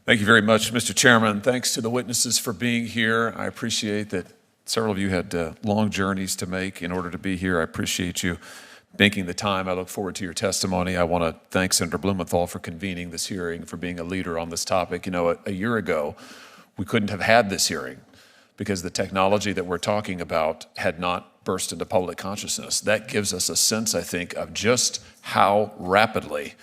Thank you very much, Mr. Chairman. Thanks to the witnesses for being here. I appreciate that several of you had long journeys to make in order to be here. I appreciate you making the time. I look forward to your testimony. I want to thank Senator Blumenthal for convening this hearing, for being a leader on this topic. You know, a year ago, we couldn't have had this hearing because the technology that we're talking about had not burst into public consciousness. That gives us a sense, I think, of just how rapidly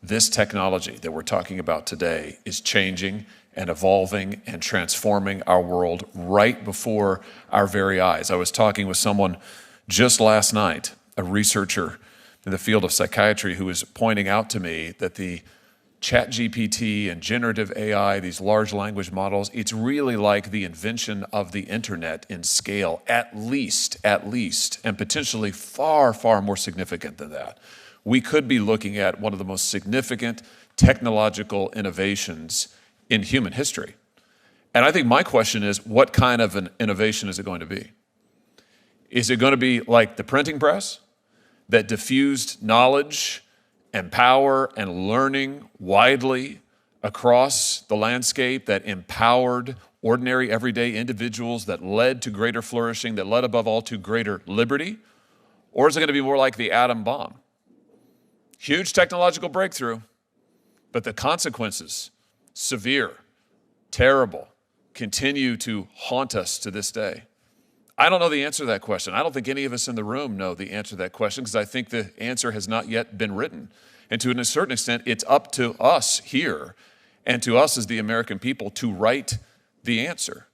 this technology that we're talking about today is changing and evolving and transforming our world right before our very eyes. I was talking with someone just last night, a researcher in the field of psychiatry, who was pointing out to me that the ChatGPT and generative AI, these large language models, it's really like the invention of the internet in scale, at least, and potentially far, far more significant than that. We could be looking at one of the most significant technological innovations in human history. And I think my question is, what kind of an innovation is it going to be? Is it going to be like the printing press that diffused knowledge and power and learning widely across the landscape, that empowered ordinary, everyday individuals, that led to greater flourishing, that led above all to greater liberty? Or is it going to be more like the atom bomb? Huge technological breakthrough, but the consequences, severe, terrible, continue to haunt us to this day. I don't know the answer to that question. I don't think any of us in the room know the answer to that question, because I think the answer has not yet been written. And to a certain extent, it's up to us here and to us as the American people to write the answer.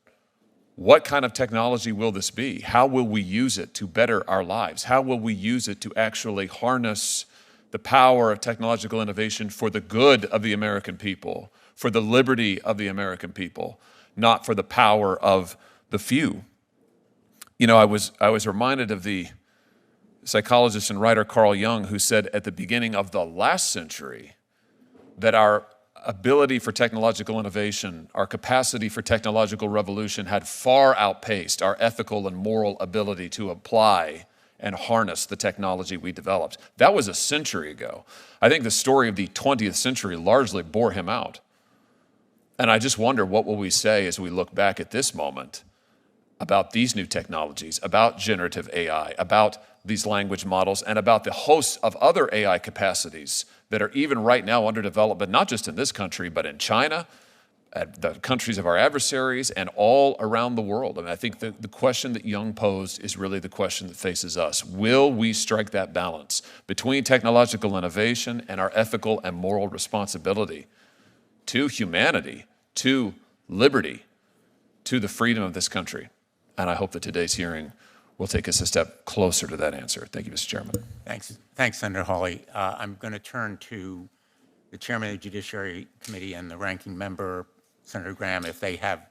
What kind of technology will this be? How will we use it to better our lives? How will we use it to actually harness the power of technological innovation for the good of the American people, for the liberty of the American people, not for the power of the few? You know, I was reminded of the psychologist and writer Carl Jung, who said at the beginning of the last century that our ability for technological innovation, our capacity for technological revolution had far outpaced our ethical and moral ability to apply and harness the technology we developed. That was a century ago. I think the story of the 20th century largely bore him out. And I just wonder, what will we say as we look back at this moment about these new technologies, about generative AI, about these language models, and about the hosts of other AI capacities that are even right now under development, not just in this country, but in China, at the countries of our adversaries, and all around the world. I mean, I think the question that Jung posed is really the question that faces us. Will we strike that balance between technological innovation and our ethical and moral responsibility to humanity, to liberty, to the freedom of this country? And I hope that today's hearing will take us a step closer to that answer. Thank you, Mr. Chairman. Thanks, Senator Hawley. I'm going to turn to the Chairman of the Judiciary Committee and the Ranking Member, Senator Graham, if they have